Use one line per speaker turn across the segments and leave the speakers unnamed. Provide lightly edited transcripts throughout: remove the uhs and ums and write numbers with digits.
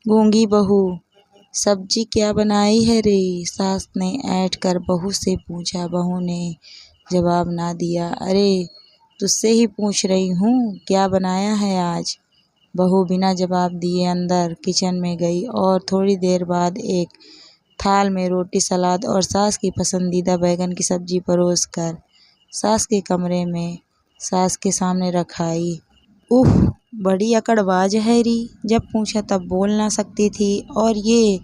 गूंगी बहू, सब्जी क्या बनाई है रे? सास ने ऐंठ कर बहू से पूछा। बहू ने जवाब ना दिया। अरे तुझसे ही पूछ रही हूँ, क्या बनाया है आज? बहू बिना जवाब दिए अंदर किचन में गई और थोड़ी देर बाद एक थाल में रोटी, सलाद और सास की पसंदीदा बैगन की सब्जी परोस कर सास के कमरे में सास के सामने रखाई। उफ, बड़ी अकड़बाज है री, जब पूछा तब बोल ना सकती थी। और ये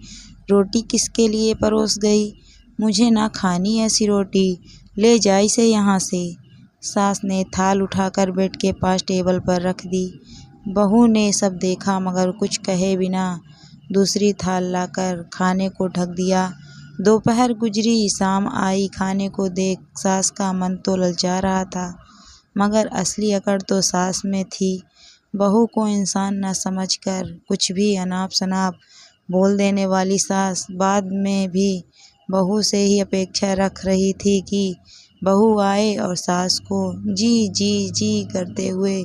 रोटी किसके लिए परोस गई? मुझे ना खानी ऐसी रोटी, ले जा इसे यहाँ से। सास ने थाल उठाकर बेड के पास टेबल पर रख दी। बहू ने सब देखा मगर कुछ कहे बिना दूसरी थाल लाकर खाने को ढक दिया। दोपहर गुजरी, शाम आई। खाने को देख सास का मन तो ललचा रहा था मगर असली अकड़ तो सास में थी। बहू को इंसान न समझकर कुछ भी अनाप शनाप बोल देने वाली सास बाद में भी बहू से ही अपेक्षा रख रही थी कि बहू आए और सास को जी जी जी करते हुए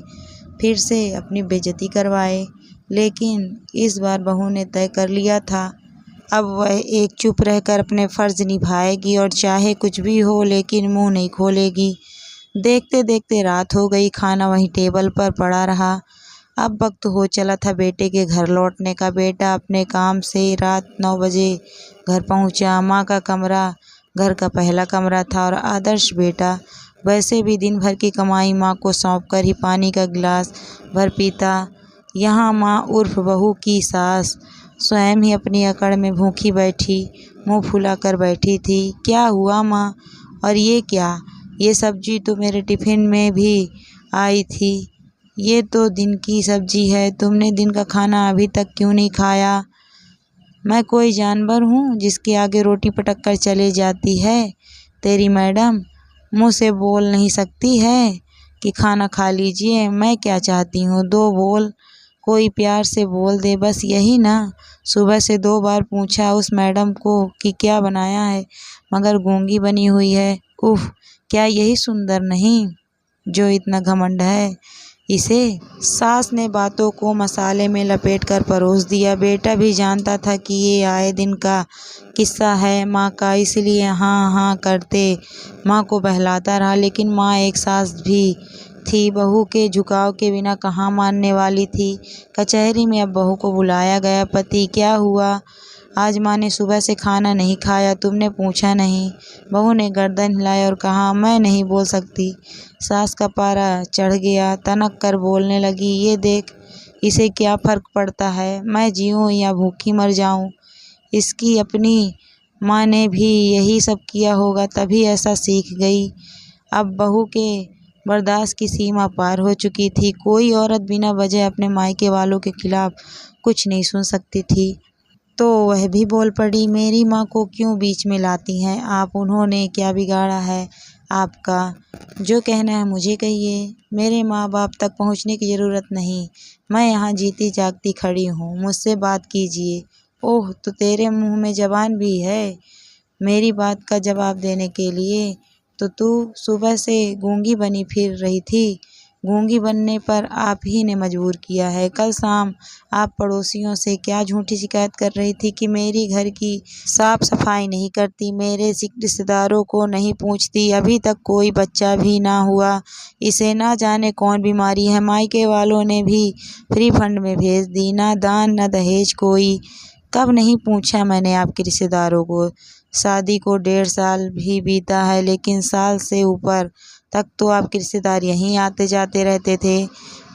फिर से अपनी बेइज्जती करवाए। लेकिन इस बार बहू ने तय कर लिया था, अब वह एक चुप रहकर अपने फर्ज निभाएगी और चाहे कुछ भी हो लेकिन मुंह नहीं खोलेगी। देखते देखते रात हो गई। खाना वहीं टेबल पर पड़ा रहा। अब वक्त हो चला था बेटे के घर लौटने का। बेटा अपने काम से रात 9 बजे घर पहुंचा। माँ का कमरा घर का पहला कमरा था और आदर्श बेटा वैसे भी दिन भर की कमाई माँ को सौंप कर ही पानी का गिलास भर पीता। यहाँ माँ उर्फ बहू की सास स्वयं ही अपनी अकड़ में भूखी बैठी, मुंह फुला कर बैठी थी। क्या हुआ माँ? और ये क्या? ये सब्जी तो मेरे टिफिन में भी आई थी। ये तो दिन की सब्जी है, तुमने दिन का खाना अभी तक क्यों नहीं खाया? मैं कोई जानवर हूँ जिसके आगे रोटी पटक कर चले जाती है? तेरी मैडम मुँह से बोल नहीं सकती है कि खाना खा लीजिए? मैं क्या चाहती हूँ, 2 बोल, कोई प्यार से बोल दे, बस यही ना। सुबह से 2 बार पूछा उस मैडम को कि क्या बनाया है मगर गूंगी बनी हुई है। उफ, क्या यही सुंदर नहीं जो इतना घमंड है इसे? सास ने बातों को मसाले में लपेट कर परोस दिया। बेटा भी जानता था कि ये आए दिन का किस्सा है माँ का, इसलिए हाँ हाँ करते माँ को बहलाता रहा। लेकिन माँ एक सास भी थी, बहू के झुकाव के बिना कहाँ मानने वाली थी। कचहरी में अब बहू को बुलाया गया। पति, क्या हुआ? आज माँ ने सुबह से खाना नहीं खाया, तुमने पूछा नहीं? बहू ने गर्दन हिलाई और कहा, मैं नहीं बोल सकती। सास का पारा चढ़ गया, तनक कर बोलने लगी, ये देख, इसे क्या फर्क पड़ता है मैं जीऊँ या भूखी मर जाऊँ? इसकी अपनी माँ ने भी यही सब किया होगा तभी ऐसा सीख गई। अब बहू के बर्दाश्त की सीमा पार हो चुकी थी। कोई औरत बिना वजह अपने मायके वालों के खिलाफ कुछ नहीं सुन सकती थी। तो वह भी बोल पड़ी, मेरी माँ को क्यों बीच में लाती हैं आप? उन्होंने क्या बिगाड़ा है आपका? जो कहना है मुझे कहिए, मेरे माँ बाप तक पहुँचने की ज़रूरत नहीं। मैं यहाँ जीती जागती खड़ी हूँ, मुझसे बात कीजिए। ओह, तो तेरे मुँह में ज़बान भी है मेरी बात का जवाब देने के लिए? तो तू सुबह से गूंगी बनी फिर रही थी। गूंगी बनने पर आप ही ने मजबूर किया है। कल शाम आप पड़ोसियों से क्या झूठी शिकायत कर रही थी कि मेरी घर की साफ सफाई नहीं करती, मेरे रिश्तेदारों को नहीं पूछती, अभी तक कोई बच्चा भी ना हुआ, इसे ना जाने कौन बीमारी है। मायके वालों ने भी फ्री फंड में भेज दी, ना दान ना दहेज कोई। कब नहीं पूछा मैंने आपके रिश्तेदारों को? शादी को 1.5 साल भी बीता है लेकिन साल से ऊपर तक तो आपके रिश्तेदार यहीं आते जाते रहते थे।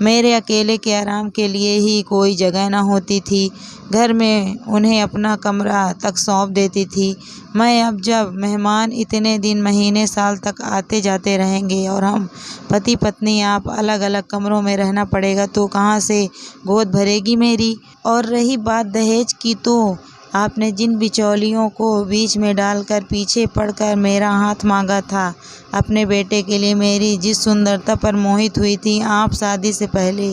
मेरे अकेले के आराम के लिए ही कोई जगह न होती थी। घर में उन्हें अपना कमरा तक सौंप देती थी मैं। अब जब मेहमान इतने दिन, महीने, साल तक आते जाते रहेंगे और हम पति पत्नी आप अलग अलग कमरों में रहना पड़ेगा तो कहाँ से गोद भरेगी मेरी? और रही बात दहेज की, तो आपने जिन बिचौलियों को बीच में डालकर पीछे पड़कर मेरा हाथ मांगा था अपने बेटे के लिए, मेरी जिस सुंदरता पर मोहित हुई थी आप शादी से पहले,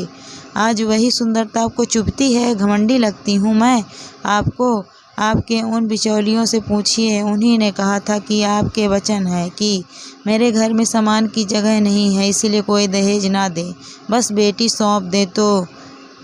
आज वही सुंदरता आपको चुभती है? घमंडी लगती हूँ मैं आपको? आपके उन बिचौलियों से पूछिए, उन्हीं ने कहा था कि आपके वचन है कि मेरे घर में सामान की जगह नहीं है इसलिए कोई दहेज ना दे, बस बेटी सौंप दे। तो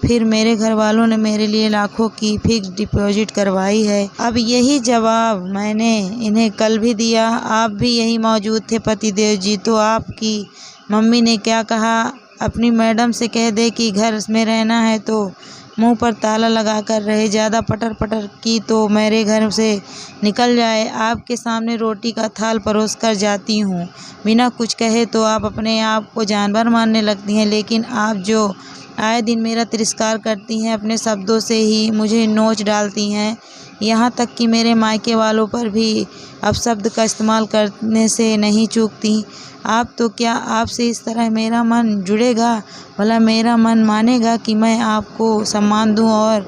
फिर मेरे घर वालों ने मेरे लिए लाखों की फिक्स डिपॉजिट करवाई है। अब यही जवाब मैंने इन्हें कल भी दिया। आप भी यही मौजूद थे पतिदेव जी, तो आपकी मम्मी ने क्या कहा, अपनी मैडम से कह दे कि घर में रहना है तो मुंह पर ताला लगा कर रहे, ज़्यादा पटर पटर की तो मेरे घर से निकल जाए। आपके सामने रोटी का थाल परोस कर जाती हूँ, बिना कुछ कहे तो आप अपने आप को जानवर मानने लगती हैं, लेकिन आप जो आए दिन मेरा तिरस्कार करती हैं, अपने शब्दों से ही मुझे नोच डालती हैं। यहाँ तक कि मेरे मायके वालों पर भी अपशब्द का इस्तेमाल करने से नहीं चूकती। आप तो क्या आपसे इस तरह मेरा मन जुड़ेगा? भला मेरा मन मानेगा कि मैं आपको सम्मान दूं, और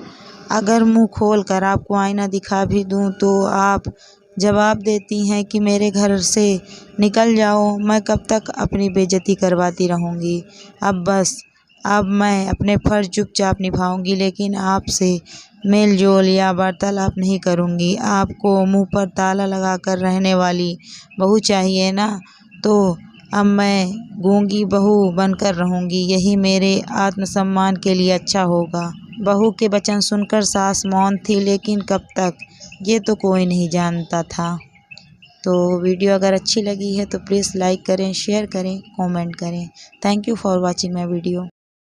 अगर मुंह खोल कर आपको आईना दिखा भी दूं तो आप जवाब देती हैं कि मेरे घर से निकल जाओ। मैं कब तक अपनी बेइज्जती करवाती रहूँगी? अब बस, अब मैं अपने फ़र्ज़ चुपचाप निभाऊंगी, लेकिन आपसे मेल जोल या वार्तालाप नहीं करूंगी। आपको मुंह पर ताला लगा कर रहने वाली बहू चाहिए ना, तो अब मैं गूंगी बहू बनकर रहूंगी, यही मेरे आत्मसम्मान के लिए अच्छा होगा। बहू के वचन सुनकर सास मौन थी, लेकिन कब तक ये तो कोई नहीं जानता था। तो वीडियो अगर अच्छी लगी है तो प्लीज़ लाइक करें, शेयर करें, कमेंट करें। Thank you for watching my video.